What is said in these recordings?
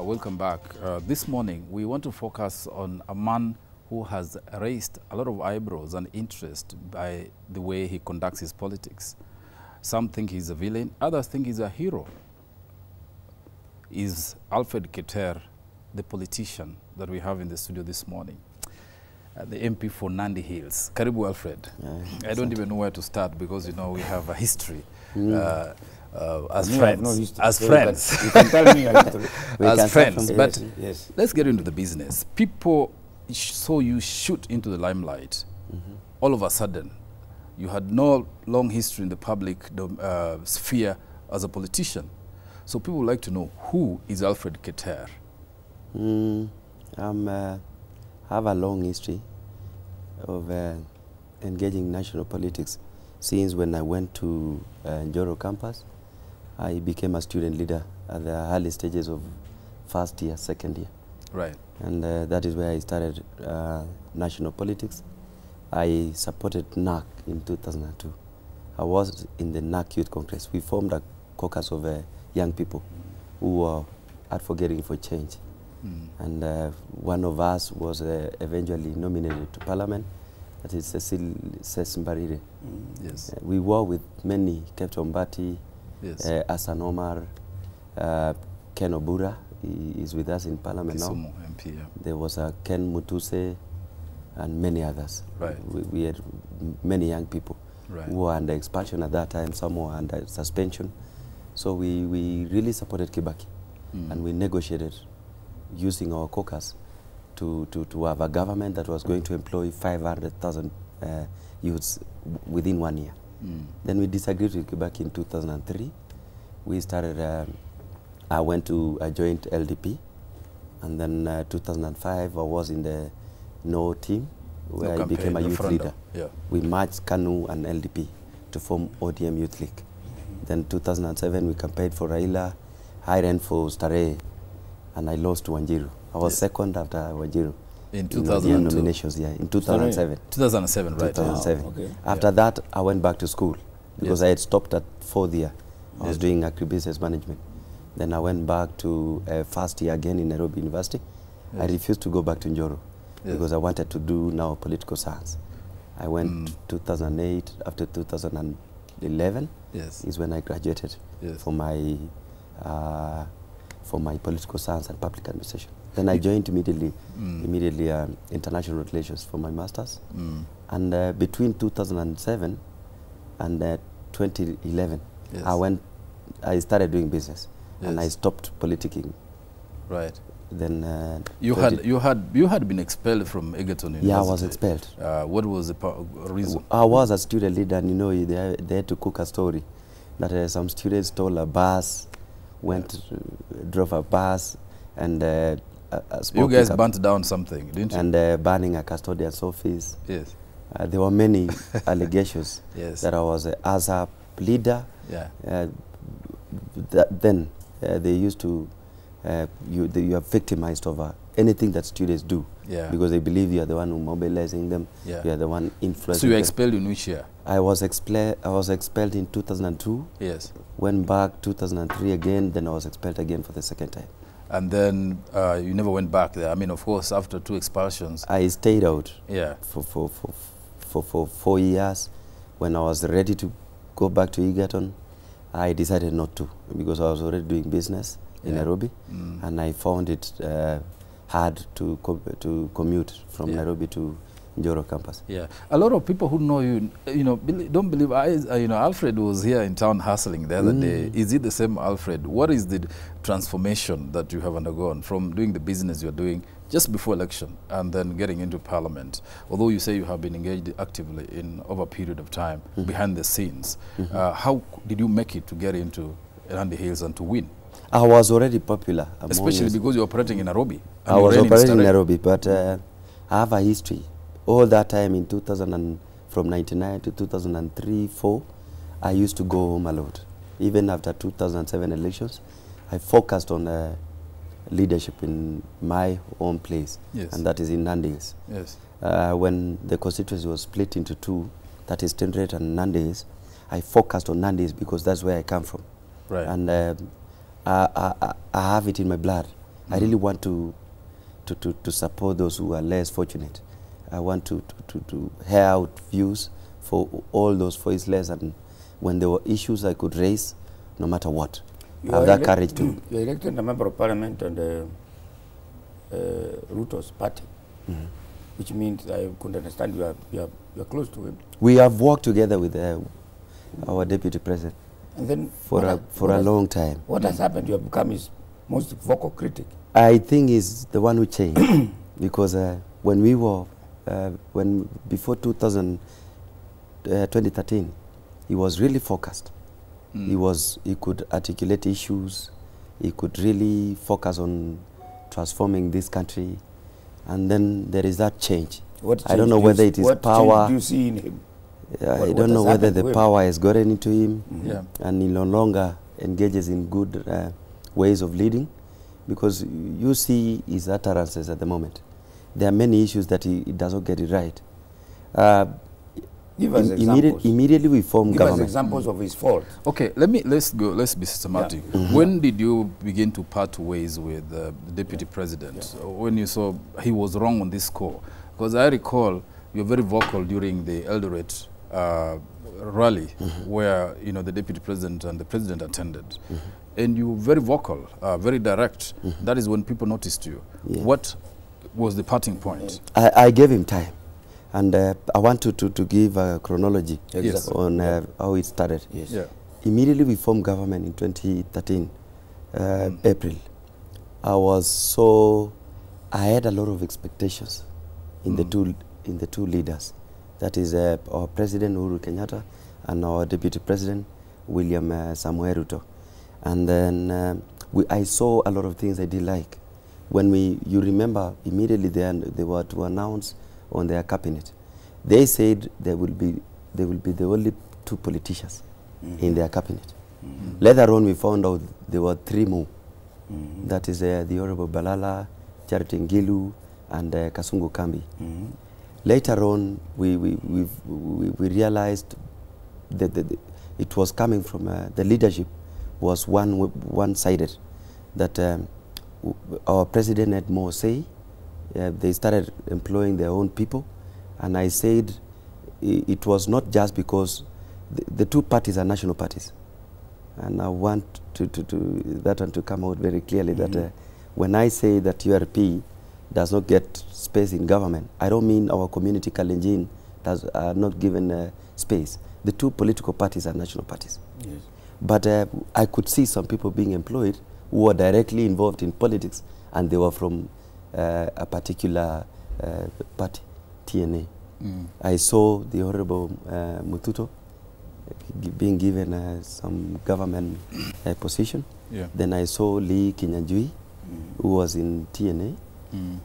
Welcome back. This morning, we want to focus on a man who has raised a lot of eyebrows and interest by the way he conducts his politics. Some think he's a villain, others think he's a hero. Is Alfred Keter, the politician that we have in the studio this morning, the MP for Nandi Hills. Karibu, Alfred. I don't even know where to start because, you know, we have a history. As friends, you can tell me a history. As friends, but yes. Let's get into the business. People saw you shoot into the limelight. All of a sudden, you had no long history in the public sphere as a politician. So people would like to know, who is Alfred Keter? I have a long history of engaging national politics. Since when I went to Njoro campus, I became a student leader at the early stages of first year, second year. Right. And that is where I started national politics. I supported NAC in 2002. I was in the NAC Youth Congress. We formed a caucus of young people who were advocating for change. And one of us was eventually nominated to parliament. That is Cecil Sesimbarire. Yes. We were with many, Captain Mbati, yes. Hassan Omar, Ken Obura, he is with us in parliament now. MP, yeah. There was Ken Mutuse and many others. Right. We had many young people who were under expulsion at that time, some were under suspension. So we really supported Kibaki, and we negotiated using our caucus to have a government that was going to employ 500,000 youths within 1 year. Then we disagreed with Kibaki in 2003. We started, I joined LDP, and then 2005 I was in the No team, where I became a youth leader. Yeah. We merged KANU and LDP to form ODM Youth League. Then 2007 we campaigned for Raila, I ran for Starehe, and I lost to Wanjiru. I was second after Wanjiru. In 2002? Nominations, yeah, in 2007. 2007, right. 2007. Oh, okay. After that, I went back to school because I had stopped at fourth year. I was doing agribusiness management. Then I went back to first year again in Nairobi University. I refused to go back to Njoro because I wanted to do now political science. I went 2008, after 2011 is when I graduated for my political science and public administration. Then I joined immediately international relations for my master's. And between 2007 and 2011, I started doing business, and I stopped politicking. Right. Then you had been expelled from Egerton University. Yeah, I was expelled. What was the reason? I was a student leader, and you know they had to cook a story that some students stole a bus, drove a bus, and you guys burnt down something, didn't you? And burning a custodian's office. Yes. There were many allegations that I was as a leader. Yeah. Then they used to you are victimized over anything that students do, because they believe you are the one who mobilizing them. You are the one influencing. So you were expelled in which year? I was expelled in 2002. Yes. Went back 2003 again. Then I was expelled again for the second time. And then you never went back there. I mean, of course, after 2 expulsions. I stayed out. Yeah. For 4 years. When I was ready to go back to Egerton, I decided not to, because I was already doing business in Nairobi, and I found it hard to commute from Nairobi to Njoro campus. Yeah, a lot of people who know you, don't believe. Alfred was here in town hustling the other day. Is it the same Alfred? What is the transformation that you have undergone from doing the business you're doing just before election and then getting into parliament? Although you say you have been engaged actively in over a period of time behind the scenes, how did you make it to get into Nandi Hills and to win? I was already popular. Especially because you're operating in Nairobi. I was operating in Nairobi, but I have a history. All that time in 2000, from 99 to 2003-04, I used to go home a lot. Even after 2007 elections, I focused on leadership in my own place, and that is in Nandi Hills. Yes. When the constituency was split into two, that is Tendret and Nandi Hills, I focused on Nandi Hills because that's where I come from. Right. And I have it in my blood. I really want to support those who are less fortunate. I want to hear out views for all those voiceless, and when there were issues I could raise, no matter what. I have that courage to. You elected a member of parliament on the Ruto's party, which means I could understand you are close to him. We have worked together with our deputy president and then for a long time. What has happened? You have become his most vocal critic. I think he's the one who changed because when we were before 2013, he was really focused. He could articulate issues. He could really focus on transforming this country, and then there is that change. I don't know whether it is power. What do you see in him? I don't know whether the power has gotten into him, and he no longer engages in good ways of leading, because you see his utterances at the moment. There are many issues that he does not get it right. Give us examples. Immediately we formed government. Give us examples of his fault. Okay, let's be systematic. When did you begin to part ways with the deputy president? When you saw he was wrong on this score? Because I recall you were very vocal during the Eldoret rally, where the deputy president and the president attended, and you were very vocal, very direct. That is when people noticed you. What was the parting point? I gave him time. And I want to give a chronology on how it started. Immediately we formed government in 2013, April. I had a lot of expectations in the two leaders. That is our President Uhuru Kenyatta and our Deputy President William Samoei Ruto. And then I saw a lot of things I did like. When you remember, immediately they were to announce on their cabinet. They said they will be the only two politicians in their cabinet. Later on, we found out there were three more. That is the Honorable Balala, Charity Ngilu, and Kasungu Kambi. Later on, we realized that it was coming from the leadership was one-sided. That our president had more say. They started employing their own people, and I said it was not just because the two parties are national parties, and I want that one to come out very clearly. That when I say that URP does not get space in government, I don't mean our community Kalenjin are not given space. The two political parties are national parties. But I could see some people being employed who were directly involved in politics, and they were from a particular party, TNA. I saw the Honorable Mututo being given some government position. Then I saw Lee Kinyanjui, who was in TNA.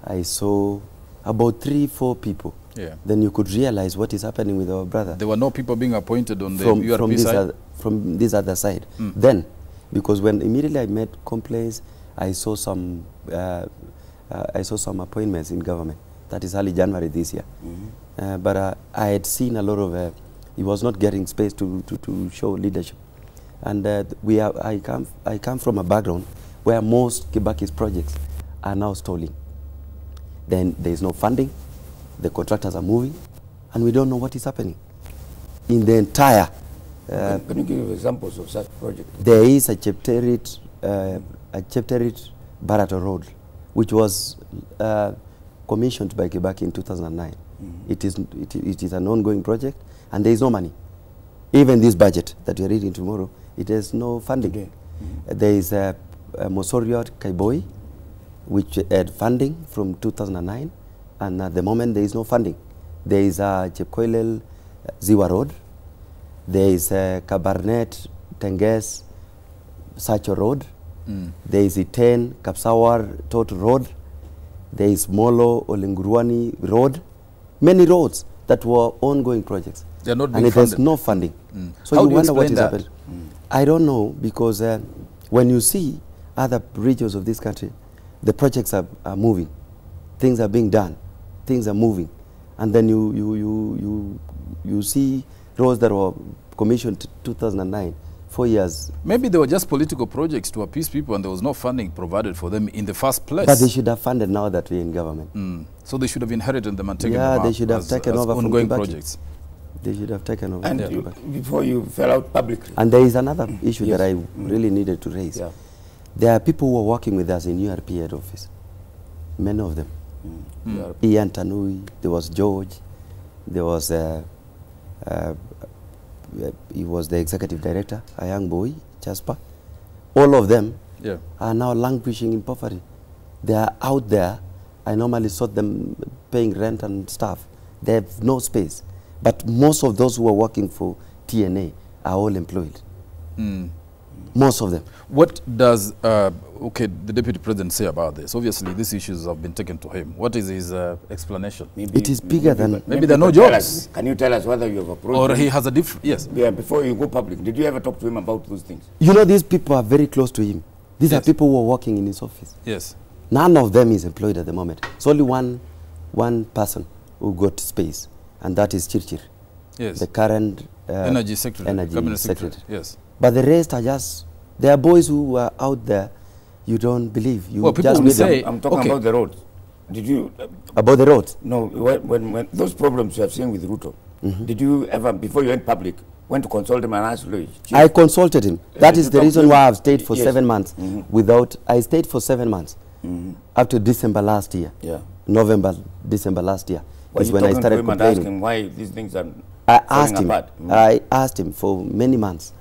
I saw about 3-4 people. Then you could realize what is happening with our brother. There were no people being appointed on the URP side? From this other side. Then, because when immediately I made complaints, I saw some appointments in government. That is early January this year. But I had seen a lot of, he was not getting space to show leadership. And I come from a background where most Kibaki's projects are now stalling. Then there is no funding, the contractors are moving, and we don't know what is happening in the entire. Can you give examples of such projects? There is a Chepterit Barato Road, which was commissioned by Kibaki in 2009. It is an ongoing project, and there is no money. Even this budget that we are reading tomorrow, it has no funding. There is Mosoriot Kaiboi, which had funding from 2009, and at the moment there is no funding. There is Chepkoilel Ziwa Road. There is Kabarnet Tenges Sacho Road. There is Iten Kapsawar Tot Road. There is Molo Olenguruani Road. Many roads that were ongoing projects. They are not being and it funded. has no funding. So How you do you wonder what is explain that? happening. I don't know, because when you see other regions of this country, the projects are moving, things are being done, things are moving, and then you see roads that were commissioned 2009 4 years. Maybe they were just political projects to appease people and there was no funding provided for them in the first place. But they should have funded now that we're in government. So they should have inherited them and taken them Yeah, up they should have as, taken as over ongoing from Kibaki. projects. They should have taken over. And before you fell out publicly. And there is another issue that I really needed to raise. Yeah. There are people who are working with us in URP head office. Many of them. Ian Tanui, there was George, there was, he was the executive director, a young boy, Jasper. All of them are now languishing in poverty. They are out there. I normally saw them paying rent and stuff. They have no space. But most of those who are working for TNA are all employed. Most of them. What does the Deputy President say about this? Obviously, these issues have been taken to him. What is his explanation? Maybe it is bigger than... Maybe there are no jobs. Can you tell us whether you have approached or him? he has a different... Yes. Yeah, before you go public, did you ever talk to him about those things? You know, these people are very close to him. These are people who are working in his office. Yes. None of them is employed at the moment. It's only one person who got space, and that is Chirchir. Yes. The current Energy Secretary. Cabinet Secretary. Yes. But the rest are just... There are boys who are out there you don't believe. You well, people just will say... I'm talking about the roads. Did you... about the roads? No, when those problems you have seen with Ruto, did you ever, before you went public, went to consult him and ask Louis? I consulted him. That is the reason why I've stayed for 7 months without... I stayed for 7 months up to December last year. Yeah. November, December last year. Is when I started complaining. And asking why these things are apart. I asked him for many months.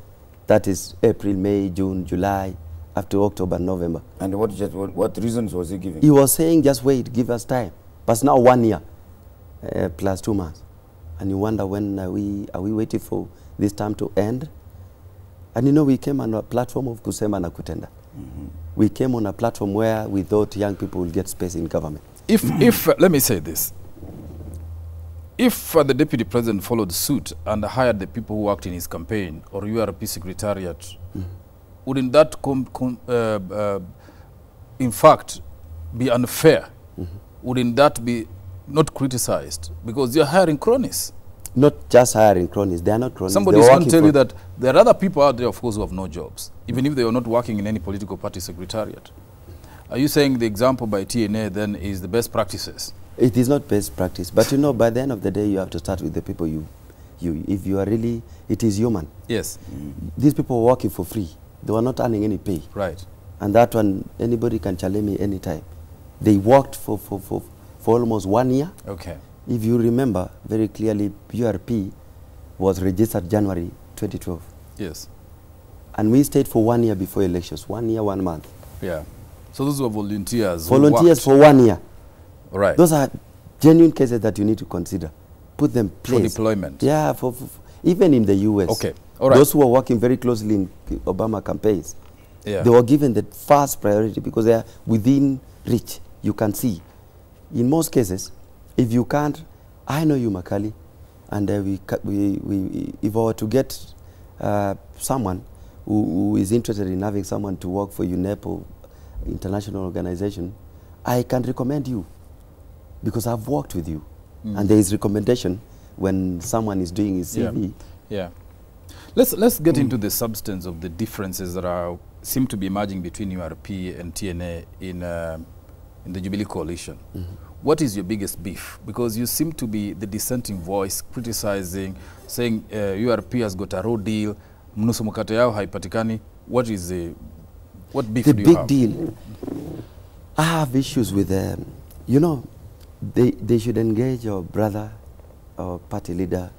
That is April, May, June, July, up to October, November. And what reasons was he giving? He was saying, just wait, give us time. But it's now 1 year plus 2 months. And you wonder, when are we waiting for this time to end? And you know, we came on a platform of Kusema na Kutenda. We came on a platform where we thought young people will get space in government. If let me say this. If the Deputy President followed suit and hired the people who worked in his campaign or URP Secretariat, wouldn't that in fact be unfair? Wouldn't that be not criticized? Because you're hiring cronies. Not just hiring cronies, they are not cronies. Somebody is going to tell you that there are other people out there, of course, who have no jobs, even if they are not working in any political party secretariat. Are you saying the example by TNA then is the best practices? It is not best practice, but you know, by the end of the day, you have to start with the people if you are really, it is human. Yes. These people were working for free. They were not earning any pay. Right. And that one, anybody can challenge me anytime. They worked for almost 1 year. Okay. If you remember very clearly, URP was registered January 2012. Yes. And we stayed for 1 year before elections. 1 year, 1 month. Yeah. So those were volunteers. Volunteers for 1 year. Right. Those are genuine cases that you need to consider. Put them place. For deployment. Yeah, even in the US. Okay. All right. Those who are working very closely in Obama campaigns, they were given the first priority because they are within reach. You can see. In most cases, if you can't, I know you, Makali, and if I were to get someone who is interested in having someone to work for UNEP or international organization, I can recommend you because I've worked with you. And there is recommendation when someone is doing his CV. Yeah. Let's get into the substance of the differences that seem to be emerging between URP and TNA in the Jubilee coalition. What is your biggest beef? Because you seem to be the dissenting voice, criticizing, saying URP has got a raw deal, mnusu mkate yao haipatikani. What is what beef do you have? The big deal. I have issues with them. You know, they should engage our brother, our party leader,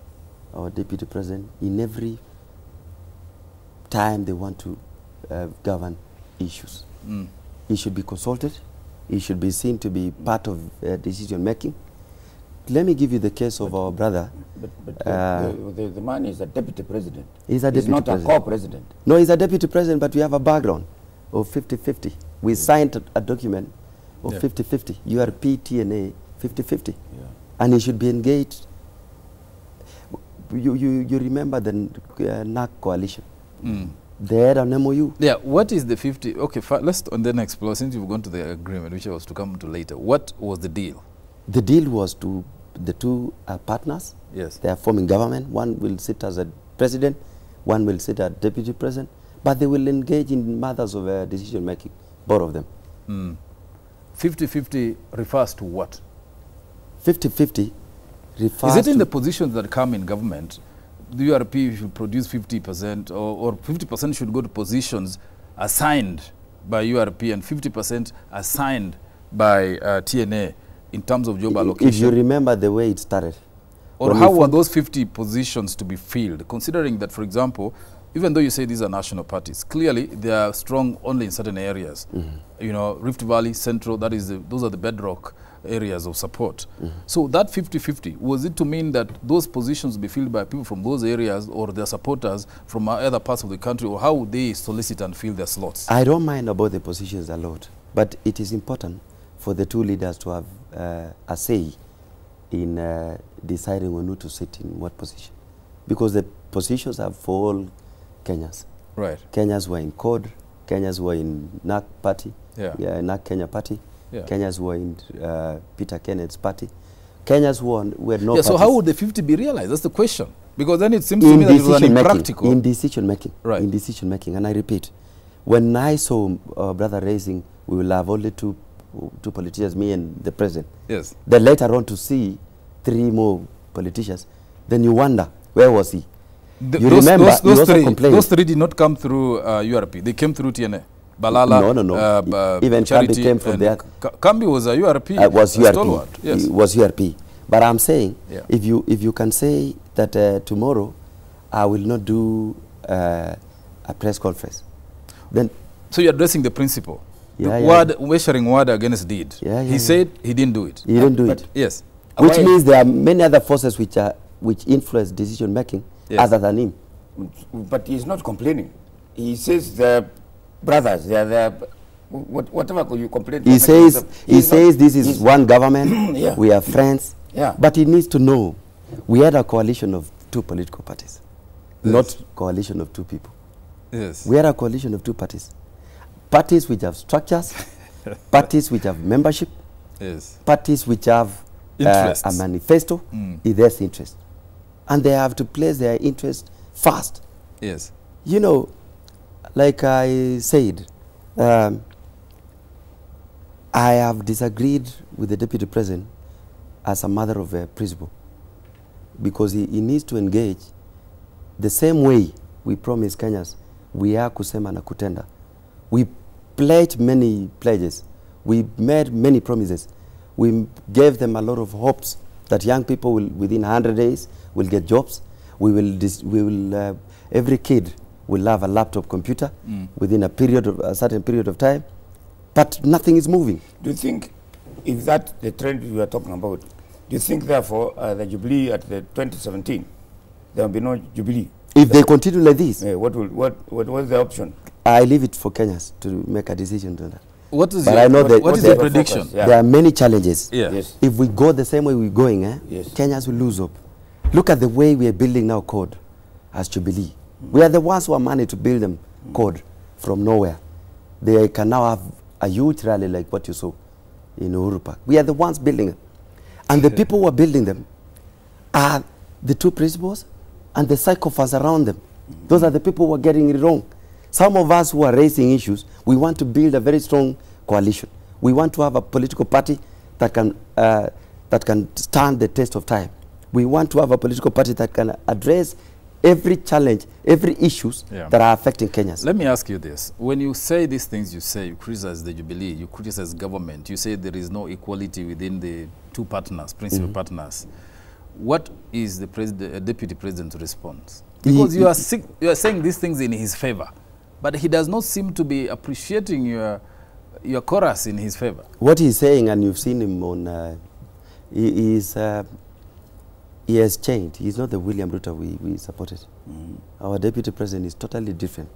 our deputy president in every time they want to govern issues. He should be consulted. He should be seen to be part of decision making. Let me give you the case of our brother. But the man is a deputy president. He's a deputy president. He's not a co-president. No, he's a deputy president, but we have a background of 50-50. We signed a document of 50-50. URP, TNA, 50-50. And he should be engaged. You remember the NAC coalition? They had an MOU. Yeah, what is the 50? Okay, let's then explore, since you've gone to the agreement, which I was to come to later. What was the deal? The deal was to, the two partners, yes, they are forming government. One will sit as a president, one will sit at deputy president, but they will engage in matters of decision making, both of them. 50-50 refers to what? 50-50 refers Is it in to the positions that come in government? The URP should produce 50% or 50% should go to positions assigned by URP and 50% assigned by TNA in terms of job allocation? If you remember the way it started. Or how were those 50 positions to be filled, considering that, for example, even though you say these are national parties, clearly they are strong only in certain areas. You know, Rift Valley, Central, that is those are the bedrock areas of support. So that 50-50, was it to mean that those positions will be filled by people from those areas or their supporters from other parts of the country, or how would they solicit and fill their slots? I don't mind about the positions a lot, but it is important for the two leaders to have a say in deciding on who to sit in what position. Because the positions are for all Kenyans. Right. Kenyans were in CORD, Kenyans were in NAC party, NAC Kenya party, Kenyans were in Peter Kenneth's party, Kenyans were no parties. So how would the 50 be realized? That's the question. Because then it seems to me that it was impractical. In decision making. Right. In decision making. And I repeat, when I saw brother raising, we will have only two politicians, me and the president. Yes. Then later on to see 3 more politicians, then you wonder, where was he? You remember, those three did not come through URP. They came through TNA. Balala, no. Even Kambi came from there. Kambi was a URP. Was URP. Stalwart. Yes. It was URP. But I'm saying, if you can say that tomorrow I will not do a press conference, then so you're addressing the principle. Measuring word against deed. He said he didn't do it. He didn't do it. Yes. Which means there are many other forces which influence decision making other than him. But he's not complaining. He says the brothers, they are whatever you complain. He says this is one government. We are friends. But he needs to know we had a coalition of 2 political parties, not coalition of 2 people. Yes. We had a coalition of 2 parties. Parties which have structures, parties which have membership, parties which have a manifesto, is their interest. And they have to place their interest first. Yes. You know, like I said, I have disagreed with the deputy president as a matter of principle, because he needs to engage the same way we promise Kenyans, we are kusema na kutenda. We pledged many pledges. We made many promises. We gave them a lot of hopes that young people will, within 100 days, will get jobs. Every kid will have a laptop computer within a certain period of time. But nothing is moving. Do you think, if that's the trend you are talking about, do you think therefore the Jubilee at the 2017, there will be no Jubilee? If they continue like this, what was the option? I leave it for Kenyans to make a decision on that. What is your prediction? There are many challenges. Yes. If we go the same way we're going, Kenyans will lose hope. Look at the way we are building now CORD as Jubilee. We are the ones who are managed to build them CORD from nowhere. They can now have a huge rally like what you saw in Uhuru Park. We are the ones building it. And the people who are building them are the 2 principals and the psychopaths around them. Those are the people who are getting it wrong. Some of us who are raising issues, we want to build a very strong coalition. We want to have a political party that can stand the test of time. We want to have a political party that can address every challenge, every issues that are affecting Kenyans. Let me ask you this. When you say these things, you criticize the Jubilee, you criticize government, you say there is no equality within the 2 partners, principal partners. What is the deputy president's response? Because you are saying these things in his favor, but he does not seem to be appreciating your chorus in his favor. What he's saying, and you've seen him on, he has changed. He's not the William Ruto we supported. Our deputy president is totally different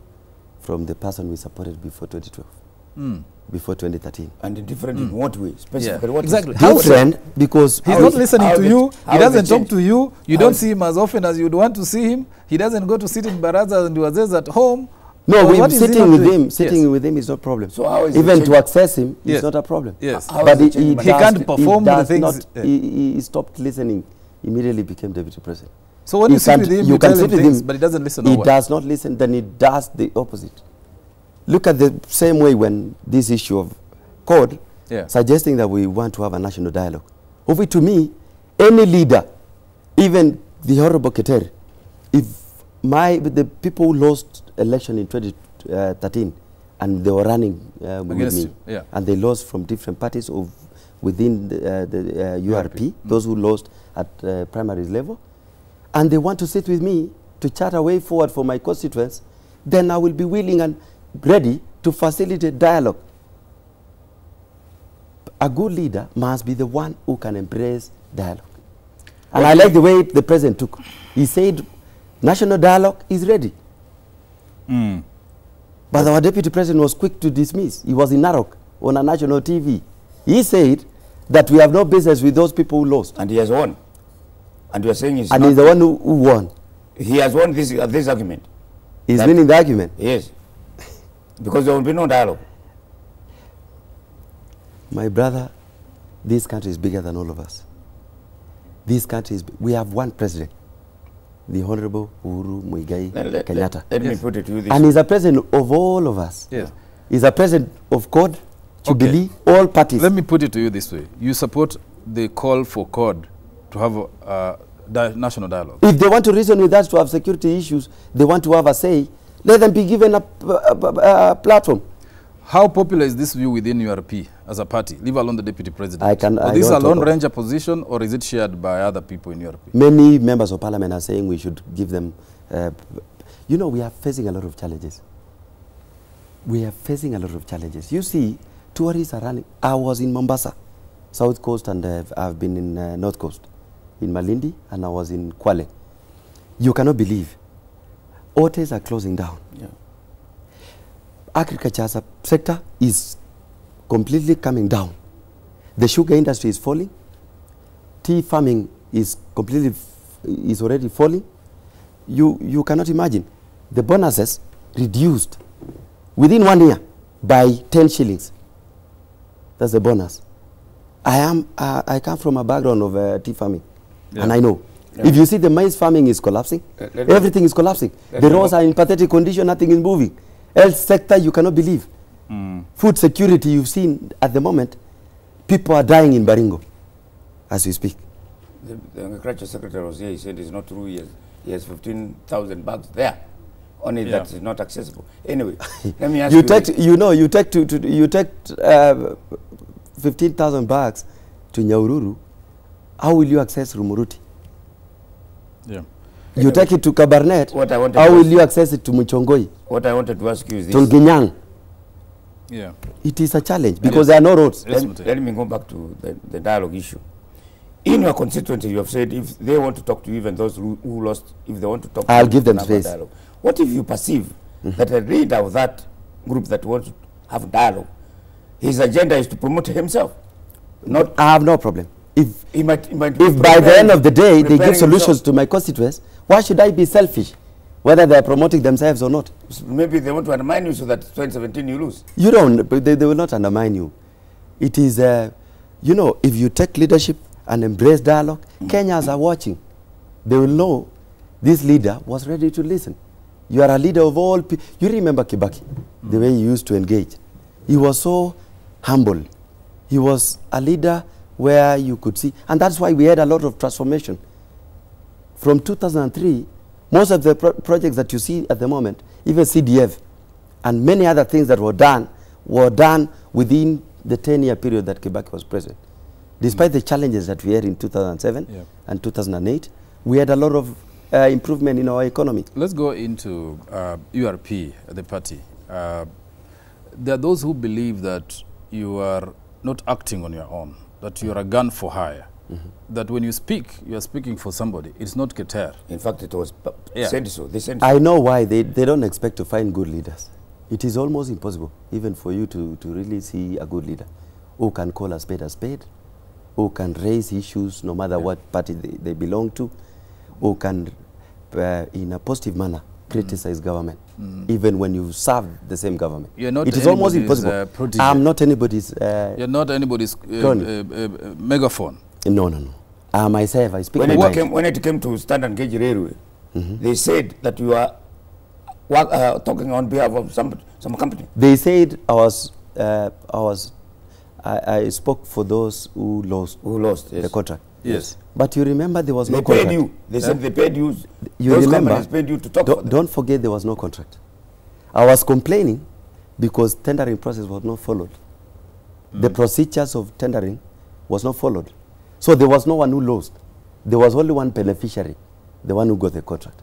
from the person we supported before 2012, before 2013. And different in what way? Specifically, what exactly? Different because he's not listening to you. He doesn't talk to you. You don't see him as often as you'd want to see him. He doesn't go to sit in baraza and wazes at home. No, we're sitting with him. Sitting with him is no problem. So how is even to access him is not a problem. Yes, but he can't perform the things. He stopped listening. Immediately became deputy president. So when you sit with him, you tell him things, but he doesn't listen. He does not listen, then he does the opposite. Look at the same way when this issue of code, suggesting that we want to have a national dialogue. Over to me, any leader, even the Honorable Keter, if the people who lost election in 2013 and they were running with me, and they lost from different parties of within the URP, those who lost at primaries level, and they want to sit with me to chart a way forward for my constituents, then I will be willing and ready to facilitate dialogue. A good leader must be the one who can embrace dialogue. And I like the way the president took. He said, national dialogue is ready. But our deputy president was quick to dismiss. He was in Narok on a national TV. He said that we have no business with those people who lost. And he has won. And you are saying he's and he's the one who won. He has won this argument. He's winning the argument? Yes. Because there will be no dialogue. My brother, this country is bigger than all of us. This country is, we have one president, the Honorable Uhuru Muigai Kenyatta. Let me put it to you this And he's a president of all of us. Yes. He's a president of CORD, Jubilee, all parties. Let me put it to you this way. You support the call for CORD to have a national dialogue. If they want to reason with us to have security issues, they want to have a say, let them be given a platform. How popular is this view within URP as a party, leave alone the deputy president? Is this a Lone Ranger position, or is it shared by other people in URP? Many members of parliament are saying we should give them, you know, we are facing a lot of challenges. We are facing a lot of challenges. You see, tourists are running. I was in Mombasa, South Coast, and I've been in North Coast, in Malindi, and I was in Kwale. You cannot believe, hotels are closing down. Yeah. Agriculture as a sector is completely coming down. The sugar industry is falling. Tea farming is already falling. You cannot imagine. The bonuses reduced within 1 year by 10 shillings. That's the bonus. I come from a background of tea farming, and I know. If you see, the maize farming is collapsing. Everything is collapsing. The roads are in pathetic condition. Nothing is moving. Health sector, you cannot believe. Food security, you've seen at the moment, people are dying in Baringo as we speak. The agriculture secretary was here. He said it's not true. He has 15,000 bags there. Only that is not accessible. Anyway, let me ask you. You take 15,000 bags to Nyahururu. How will you access Rumuruti? Yeah. You take it to Kabarnet. How will you access it to Muchongoi? What I wanted to ask you is this. To Ginyang. Yeah. It is a challenge because there are no roads. Let me go back to the dialogue issue. In your constituency, you have said if they want to talk to you, even those who lost, if they want to talk to you, I'll give them space. Dialogue. What if you perceive that a leader of that group that wants to have dialogue, his agenda is to promote himself? Not. I have no problem. If by the end of the day they give solutions to my constituents, why should I be selfish, whether they are promoting themselves or not? Maybe they want to undermine you so that 2017 you lose. You don't, but they will not undermine you. It is, you know, if you take leadership and embrace dialogue, Kenyans are watching. They will know this leader was ready to listen. You are a leader of all people. You remember Kibaki, the way he used to engage. He was so humble. He was a leader where you could see, and that's why we had a lot of transformation. From 2003, most of the projects that you see at the moment, even CDF and many other things that were done within the 10-year period that Kibaki was president. Despite the challenges that we had in 2007 and 2008, we had a lot of improvement in our economy. Let's go into URP, the party. There are those who believe that you are not acting on your own, that you are a gun for hire, that when you speak, you are speaking for somebody. It's not Keter. In fact, it was said so. They said I know why. They don't expect to find good leaders. It is almost impossible, even for you to really see a good leader who can call a spade, who can raise issues no matter what party they belong to, who can, in a positive manner, criticize government, even when you serve the same government. It is almost impossible. I'm not anybody's... You're not anybody's megaphone. No. Myself, I speak when it came to standard gauge railway, they said that you are talking on behalf of some company. They said I spoke for those who lost yes. the contract. Yes. But you remember there was no contract. They paid you. They said they paid you. You those remember, companies paid you to talk for them. Don't forget there was no contract. I was complaining because tendering process was not followed. The procedures of tendering was not followed. So there was no one who lost. There was only one beneficiary, the one who got the contract,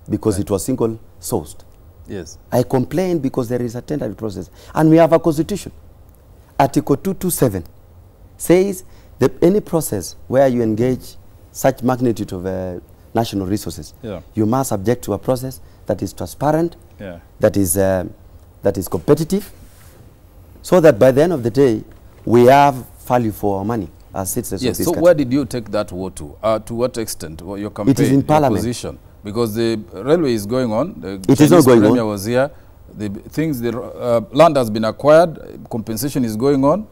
because it was single sourced. Yes. I complained because there is a tendering process. And we have a constitution. Article 227 says that any process where you engage such magnitude of national resources, you must subject to a process that is transparent, that is competitive, so that by the end of the day, we have value for our money as citizens of this country. So where did you take that vote to? To what extent? Your campaign, it is in Parliament. Position? Because the railway is going on. It is not going on. Was here. The land has been acquired. Compensation is going on.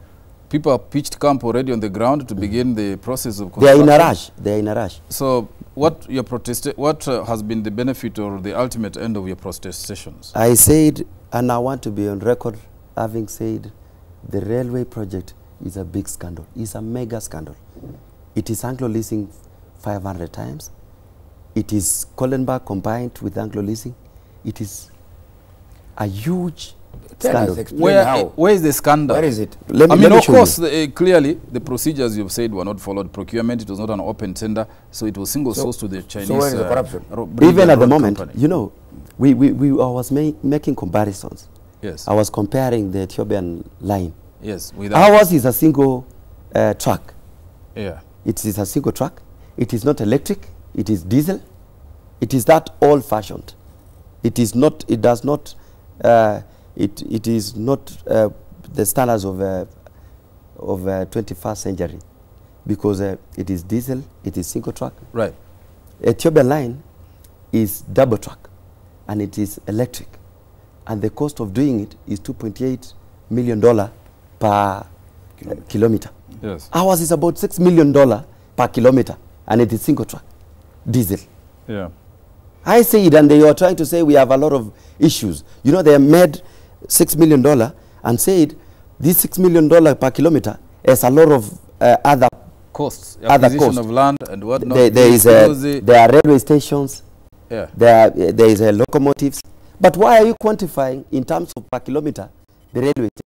People have pitched camp already on the ground to begin the process of construction. They are in a rush. They are in a rush. So what has been the benefit or the ultimate end of your protestations? I said, and I want to be on record having said, the railway project is a big scandal. It's a mega scandal. It is Anglo leasing 500 times. It is Collenberg combined with Anglo leasing. It is a huge scandal. Where is the scandal? Where is it? Of course, clearly, the procedures you've said were not followed. Procurement, it was not an open tender, so it was single source to the Chinese. So where is the corruption? Even at the moment, company. You know, I was making comparisons. Yes. I was comparing the Ethiopian line. Yes. Ours is a single track. Yeah. It is a single track. It is not electric. It is diesel. It is that old-fashioned. It is not. It does not. It is not the standards of 21st century, because it is diesel. It is single track. Right. Ethiopian line is double track, and it is electric, and the cost of doing it is $2.8 million per kilometer. Yes. Ours is about $6 million per kilometer, and it is single track, diesel. Yeah. I say it, and they are trying to say we have a lot of issues. You know, they made $6 million and said this $6 million per kilometer has a lot of other costs, acquisition of land and whatnot. There are railway stations. Yeah. There is locomotives. But why are you quantifying in terms of per kilometer the railway station?